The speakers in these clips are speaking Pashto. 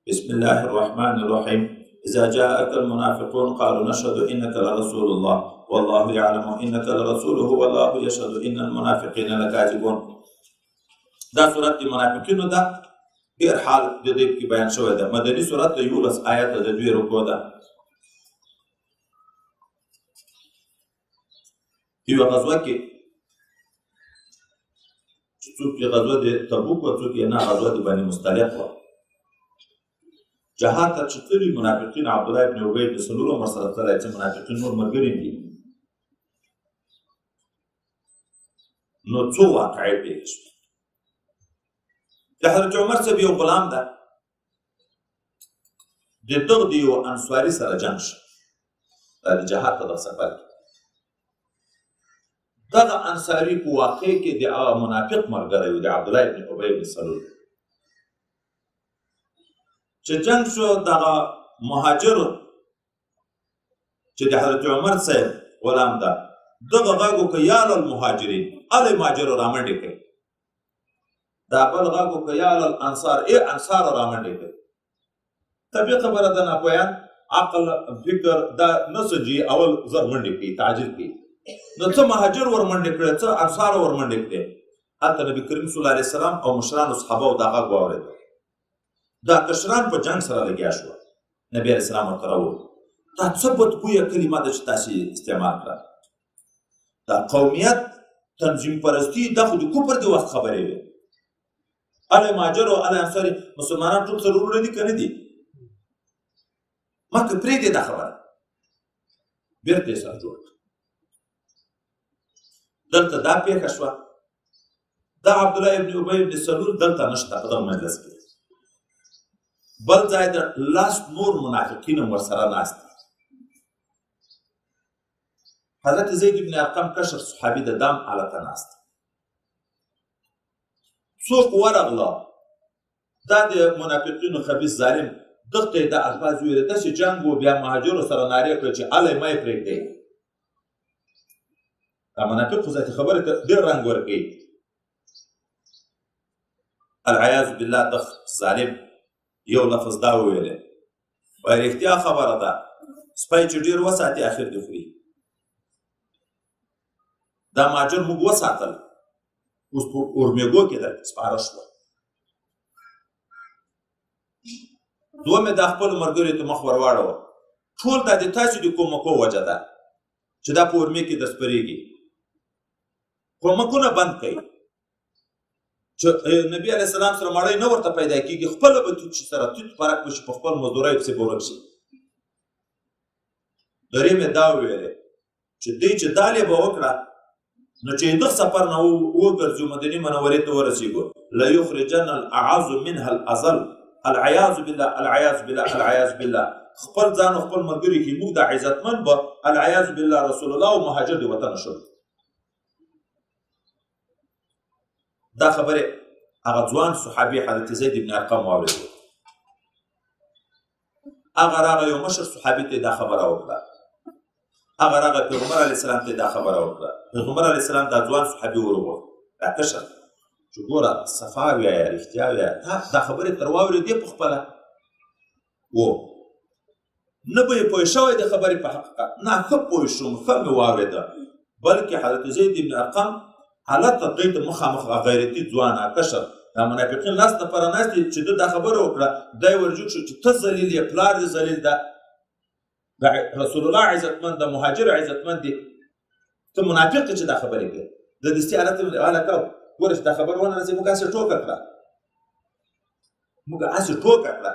بسم الله الرحمن الرحيم إذا جاءك المنافقون قالوا نشهد إنك لرسول الله والله يعلم إنك لرسوله والله يشهد إن المنافقين لكاذبون. دا سورت د منافقینو ده، ډېر حال د دې کې بیان شوی ده. مدني سورت د 11 آیات د 2 رکوع ده. یوه غزوه کې چې څوک یې غزوه د تبوک وه، څوک یې نه غزوه د بني مصطلق وه، جهاد ته چې تللي منافقین عبدالله ابن ابی بن سلول هم ورسره تللی، چې منافقین نور ملګري دي. نو څو واقعې پېښې شوې. د حضرت عمر صاحب یو غلام ده، د دغه د یو انصاري سره جنګ شو، دا د جهاد په دغه سفر کې. دغه انصاري په واقع کې د هغه منافق ملګری و، د عبدالله ابن ابی بن سلول. چې جنګ شو، دغه مهاجر چې د حضرت عمر صاحب غلام ده، دغه غږ وکړ یا للمهاجرین، هلئ مهاجرو رامنډې کړئ. دا بل غږ وکړ یا للانصار، ای انصارو رامنډې کړئ. طبیعي خبره ده، ناپوهیان عقل فکر دا نه سنجي، اول زر منډې کوي، تعجیل کوي. نو څه مهاجر ورمنډې کړې، څه انصار ورمنډې کړې. هلته نبي کریم صلی الله علیه وسلم او مشرانو صحابو دا غږ واورېده. دا کشران په جنګ سره لګیا شوه. نبي علیه السلام ورته راووت، دا څه بدبویه کلمه ده چې تاسې استعمال کړه. دا قومیت، تنظیم پرستي، دا خو د کفر د وخت خبرې وې. هلئ مهاجرو هلئ انصاري، مسلمانان ټول سره وروڼه دي که نه دي؟ مخکې پرېږدې دا خبره، بېرته یې سر جوړ کړه. دلته دا پېښه شوه. دا عبدالله ابن ابی بن سلول دلته نشته په دغه مجلس کې. بل ځای د لاس نور منافقین هم ورسره ناست دي. حضرت زید بن ارقم کشر صحابي د دام هلته ناست. څوک ورغله، دا د منافقینو خبیث ظالم دغه ته دا الفاظ ویل، داسې جنګ و، بیا مهاجرو سره نارې کړه چې هلئ مه یې پرېږدئ. دا منافق خو ذاتي خبرې ته ډېر رنګ ورکوي. العیاذ بالله دغه ظالم یو لفظ دا وویلی، وایي رښتیا خبره ده، سپی چې ډېر وساتي اخر دې خوري. دا مهاجر موږ وساتل، اوس په اورمېږو کې ده سپاره شوه. دوه مې دا خپلو ملګریو ته مخ ور واړوه، ټول دا د تاسې د کومکو وجه ده چې دا په اورمې کې د سپرېږي. کومکونه بند کړئ، چې نبي علیه السلام سره مړی نه ورته پیدا کېږي، خپله به توت سره توت پرک به شي، په خپل مزدوریو پسې به ورک شي. درې مې دا وویلې چې دوی چې دا لیبه وکړه، نو چې دغه سفر نه وګرځو، مدینې منورې ته ورسېږو، لیخرجن الاعز منها الاذل. العیاذ بالله، العیاذ بالله، العیاذ بالله. خپل ځان او خپل ملګري کې موږ د عزتمن به العیاذ بالله رسول الله او مهاجر د وطن شول. دا خبره هغه ځوان صحابي حضرت زید بن ارقم واورېده. هغه راغی یو مشر صحابي ته دا خبره وکړه. هغه راغی پیغمبر علیه السلام ته دا خبره وکړه. پیغمبر علیه السلام دا ځوان صحابي وروغوښت، دا کشر چې ګوره صفا وایه، رښتیا وایه، تا دا خبرې تر واورېدې په خپله و، نه به یې پوه شوی د خبرې په حقیقت، نه ښه پوه شوم، ښه مې واورېده. بلکې حضرت زید بن ارقم حالت ته دوی ته مخامخ غیرتي ځوان کشر، دا منافقین لاس دپاره ناست دي چې ده دا خبره وکړه. دی ورجوک شو چې ته ذلیل یې، پلار دې ذلیل ده، رسول الله عزتمند ده، مهاجر عزتمند دي، ته منافق چې دا خبرې کوي. د دستي حالت هلکه ګوره چې دا خبره ونه رسېږي، موږ هسې ټوکه کړه، موږ هسې ټوکه کړه.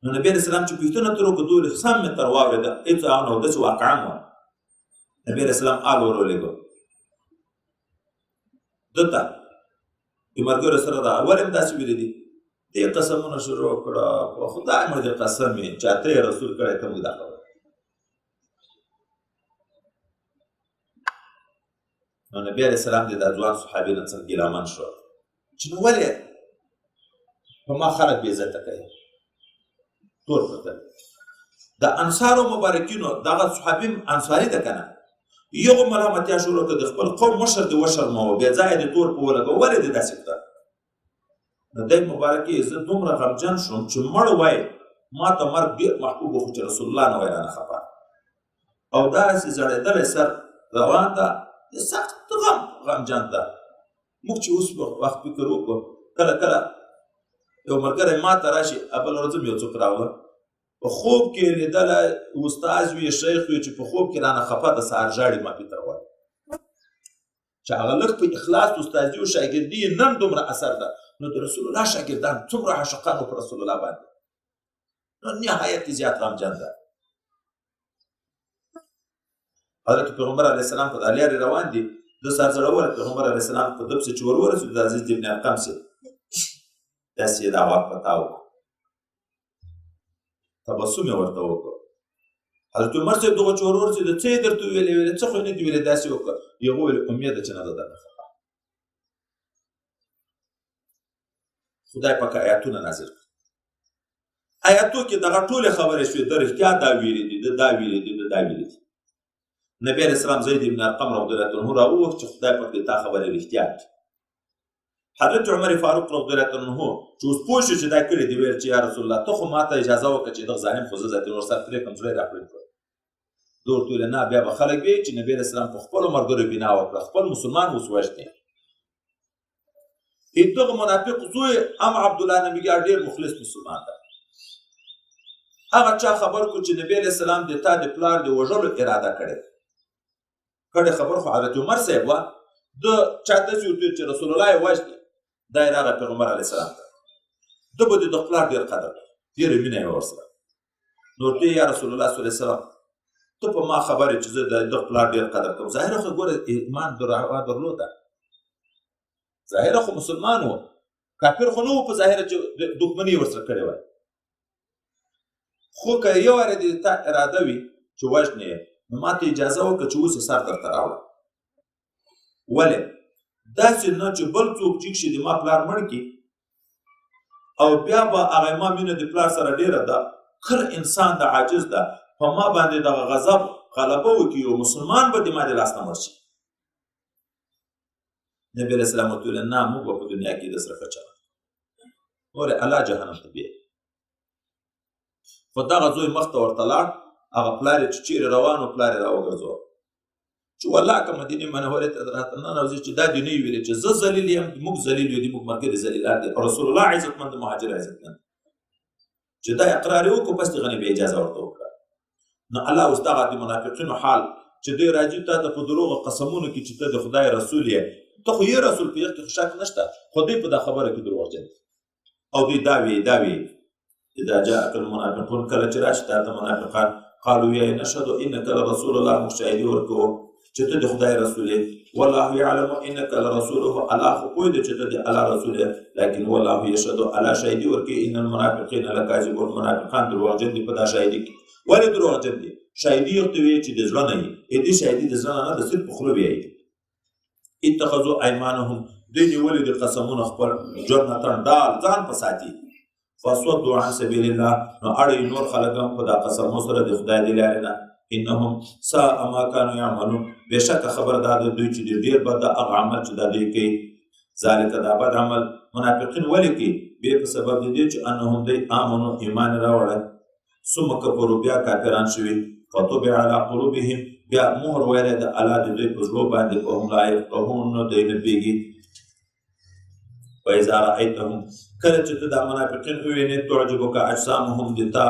نو نبي علیه السلام چې پوښتنه ترې وکړه، دوی سم مې تر واورېده، هېڅ هغه نه و، داسې واقعا وه. نبي علیه السلام آل ورولېږه ده ته، د ملګرو سره ده، ولې هم داسې ویلي دي؟ دې قسمونه شروع کړه، په خدای مې دې قسم وي چې اته یې رسول کړی، ته موږ دا خبره. نو نبي علیه السلام د دا ځوان صحابي نه څه ګیلمن شو چې نو ولې په ما خلک بې عزته کوي. ټول کتل د انصارو مبارکینو، دغه صحابي انصاري ده که نه، یو ملامتیا شروع کړه، د خپل قوم مشر دې وشرموه، بې ځایه دې تور په ولګوه، ولې دې داسې کړه؟ نو دی مبارک یې زه دومره غمجن شوم چې مړ وای ما ته مرګ ډېر محبوب و خو چې رسول الله نه وای رانه خفه او داسې زړېدلی سر روان ده سخت غمجن ده. موږ چې اوس وخت فکر وکړو کله کله یو ملګری ما ته راشي بله ورځ م یو څوک راوړه په خوب کې لیدلی استاذ وي شیخ وي چې په خوب کې رانه خفه د سهار ژاړي ما فکر وایي چې هغه لږ په اخلاص استادي او شاګردي یې نن دومره اثر ده. نو د رسول الله شاګردان څومره عاشقان په رسول الله باندې نو نهایت زیات غمجن ده. حضرت پیغمبر علیه السلام په دا لارې روان دي د سر زړور پیغمبر علیه السلام په ده پسې چې ور ورسېدو د عزیز ابن ارقم صاحب داسې یې دا واک په تا وکړو تبسم یې ورته وکړو. حضرت عمر صاحب دغه چې ور ورسېدو څه یې درته ویلې څه خو یې نه دي ویلې داسې وکړه یې وویل امید ده چې نه ده درنه خفه. خدای پاک آیاتونه نازل کړي آیاتو کې دغه ټولې خبرې شوې د رښتیا دا ویلې دي د دا ویلې دي د دا ویلې دي. نبی علیه السلام زید ابن ارقم رضی الله عنه راووښت چې خدای پاک دې تا خبرې رښتیا کړي. حضرت عمر فاروق رضی الله عنه چې اوس پوه شو چې دا کړي دي ویل چې یا رسول الله ته خو ما ته اجازه وکړه چې دغه ظالم خو زه ذاتي نور سر پرې کړم زړه یې راپرې کړ. ده ورته ویل نه بیا به خلک وایي چې نبي علیه السلام په خپلو ملګرو بنا وکړه خپل مسلمان اوس وژني. دغه منافق زوی ام عبدالله نبیګر ډېر مخلص مسلمان ده. هغه چا خبر کو چې نبی علیه السلام د تا د پلار د وژلو اراده کړې خبر خو حضرت عمر صاحب وه د چا داسې ورته چې رسول الله یې وژني دا یې راغی پیغمبر علیه السلام ته ده به د پلار ډېر قدر ډېره مینه یې ورسره. نو ورته یا رسول الله صلی الله علیه وسلم ته په ما خبرې چې زه د دغه پلار ډېر قدر کوم ظاهره خو ګوره ایمان درلوده ظاهره خو مسلمان و کافر خو نه و په ظاهره چې دښمني یې ورسره کړې وای خو که یو وارې د تا اراده وي چې وژنې یې نو ما ته اجازه وکړه چې اوس یې سر درته راوړم. ولې داسې نه چې بل څوک جګ شي د ما پلار مړ کړي او بیا به هغه ما مینه د پلار سره ډېره ده کله انسان د عاجز ده په ما باندې دغه غضب غلبه وکړي او مسلمان به د ما د لاس نه مړ شي. نبی علیه السلام ورته ویل نه موږ به په دنیا کې د سره ښه چلند ورې الله جهنم ته بیایي. خو دغه زوی مخته ورته لاړ هغه پلار یې چې چیرې روان و پلار یې راوګرځوه چې والله که مدینې منورې ته راته ننوځي چې دا دې نه وي ویلې چې زه ذلیل یم موږ ذلیل یو دي موږ ملګري ذلیلان دي رسول الله عزتمند مهاجر عزتمند چې دا اقرار یې وکړو بس د غني به اجازه ورته وکړه. نو الله اوس دغه د منافقینو حال چې دوی راځي تا ته په دروغو قسمونو کې چې ته د خدای رسول یې ته خو یې رسول په یخ کې شک نشته خو دوی په دا خبره کې دروغجن او دوی دا وی اذا جاءك المنافقون کله چې راشي تا ته منافقان قالوا یا نشهد انك لرسول الله موږ شاهدي ورکوو چې ته د خدای رسول یې والله یعلم انك لرسوله الله خو پوه دی چې ته د الله رسول یې لکن والله یشهد الله شاهدي ورکوي ان المنافقین لکاذبون منافقان دروغجن دي په دا شاهدي کې. ولې دروغجن دي؟ شاهدي ورته وایي چې د زړه نه یي دې شاهدي د زړه نه د صرف په خوله وایي. اتخذوا ایمانهم دوی نیولي دي قسمونه خپل جنتن دال ځان په ساتي فصدوا عن سبیل الله نو اړوي نور خلک هم په دا قسمو سره د خدای د لارې نه انهم ساء ما كانوا يعملون بېشکه خبر دا د دوی چې ډېر بد د هغه عمل چې دا دوی کوي ذلک دا بد عمل منافقین ولې کوي بیا په سبب د دې چې انهم دوی آمنو ایمان راوړل ثم کفروا بیا کافران شوي فطبع على قلوبهم بیا مهر ویلی د الله د دوی په زړو باندې فهم لا یفقهون نو دوی نه پوهېږي. وإذا رأيتهم کله چې ته دا منافقین ووینې تعجبک اجسامهم د تا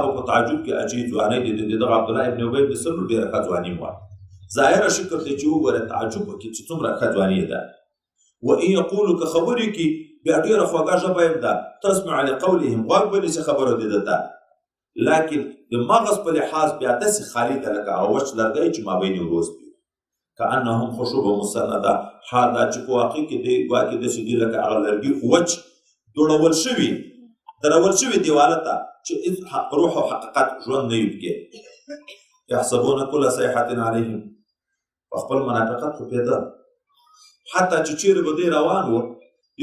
به په تعجب کې عجیب ځوانۍ دي د دغه عبدالله ابن ابی بن سلول ډېره ښه ځواني وه ظاهره شکل دی چې وګوره تعجب وکړي چې څومره ښه ځواني ده. وإن یقولو که خبرې کړي بیا ډېره خوږه ژبه یې ده تسمع لقولهم غوږ به نیسي خبرو دې ده ته لکن د مغز په لحاظ بیا داسې خالي ده لکه هغه وچ لرګی چې مابین وروز دي کأنهم خشب مسنده حال دا چې په واقع کې دی ګواکې داسې دي لکه هغه لرګي وچ درول شوي دیواله ته چې روح او حقیقت ژوند نه وي پکې. یحسبون کل صیحة علیهم په خپل منافقت خو پوهېده حتی چې چیرې به دی روان و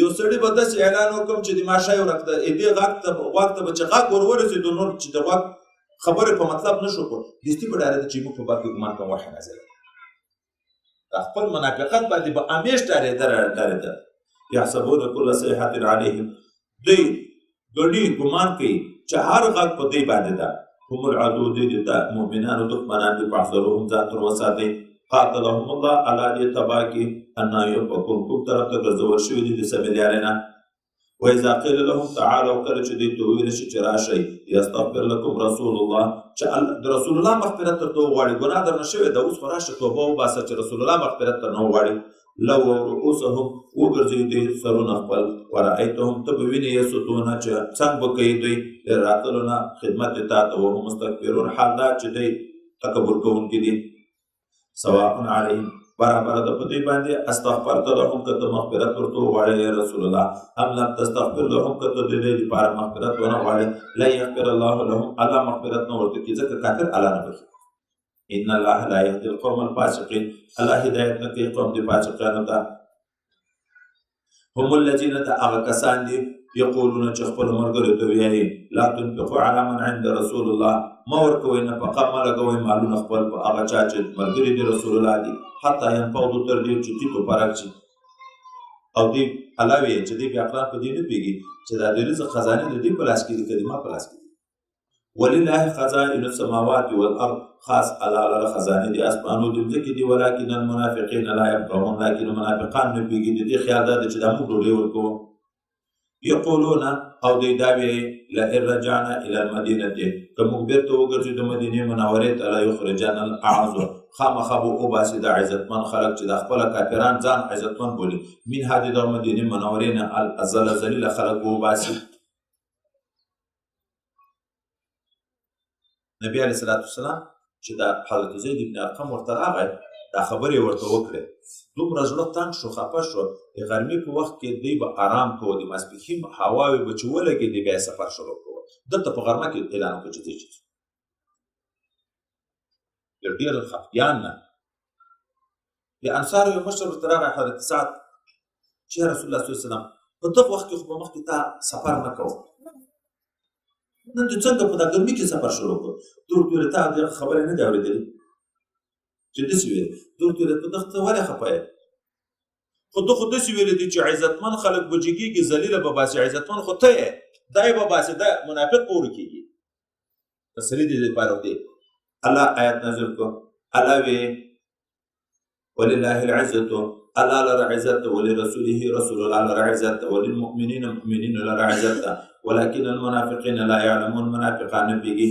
یو سړي به داسې اعلان وکړم چې د ماشای ورک ده دې غږ ته به چې غږ ور ورسېدو نور چې د غږ خبرې په مطلب نه شو کړو دستي به ډارېده چې موږ په باب کې ګمان کوم وحی نازل د خپل منافقت باندې به همیش ډارېده یحسبون کل صیحة علیهم دوی ګڼي ګمان کوي چې هر غږ په دوی باندې ده هم العدو دوی د مؤمنانو دښمنان دي فاحذروهم ځان تر وساتئ قاتلهم الله الله دې تباه کړي انا یؤفکون کوم طرف ته ګرځول شوي دي د سمې لارې نه وإذا قيل لهم تعالوا کله چې دوی ته وویل شي چې راشئ یستغفر لکم رسول الله چې د رسول الله مغفرت درته وغواړي ګناه درنه شوې ده اوس خو راشه توبه وباسه چې رسول الله مغفرت درنه وغواړي لو رؤوسهم وګرځي دوی سرونه خپل ورأیتهم ته به وینې یصدون چې څنګ به کوي دوی راتلو نه خدمت تا ته وهم مستکبرون حال دا چې دوی تکبر کوونکي دي سواء علیهم برابر ده په دوی باندې استغفرت لهم که ته مغفرت ورته وغواړې یا رسول الله ام لم تستغفر لهم که ته د دوی لپاره مغفرت ونه غواړې لن یغفر الله لهم الله مغفرت نه ورته کړي ځکه کافر الله نه بخي ان الله لا يهدي القوم الفاسقين الله هدایت نه کوي قوم د فاسقانو ته هم الذين هغه کسان دي یقولون چې خپل ملګرو ته وایي لا تنفقوا على من عند رسول الله ما ورکوئ نفقه مه لګوئ مالونه خپل په هغه چا چې ملګري دي رسول الله دي حتی ينفضوا تر دې چې تیتو پرک شي او دې الله وایي چې دې بیا عقلان په دې نه پوهېږي چې دا د رزق خزانې د دې په لاس کې دي که د ما په لاس کې دي ولله خزائن السماوات والارض خاص الله لره خزانې دي اسمانو د ځمکې دي ولکن المنافقین لا يفقهون لکن منافقان نه پوهېږي د دې خیال دا دی چې دا موږ ډوډۍ ورکوو یقولون او دوی دا وایي لئن رجعنا الى المدینه که موږ بیرته وګرځو د مدینې منورې ته لیخرجن الاعز خامخا به وباسي د عزتمن خلک چې د خپله کافران ځان عزتمن بولي منها د دغه مدینې منورې نه الاذل ذلیله خلک به وباسي نبی علیه الصلاة والسلام چې د حضرت زید بن ارقم ورته راغی دا خبرې ورته وکړې دومره زړه تنګ شو خفه شو د غرمې په وخت کې دوی به آرام کوو د ماسپښین هواوې به چې ولګېدې بیا یې سفر شروع کوو دلته په غرمه کې اعلان وکړه چې ځئ چې د ډېر خفګان نه د انصارو یو مشر ورته راغی حضرت سعد چې یا رسول الله صلی الله علیه وسلم په دغه وخت کې خو به مخکې تا سفر نه کوو نن دې څنګه په دا ګرمي کې سفر شروع کړو دور تورې تا دغه خبرې نه دي اورېدلې چې داسې ویل دور تورې په دغه ته ولې خفه یې خو ده خو داسې ویلې دي چې عزتمن خلک به جګېږي ذلیله به باسي عزتمن خو ته یې دا یې به باسي دا منافق به ورکېږي تسلي دې دپاره وکړي الله آیت نازل کړو الله وی ولله العزة الله لره عزت ولرسوله رسول الله لره عزت وللمؤمنين مؤمنين لره عزت ولكن المنافقين لا يعلمون منافقان بيجي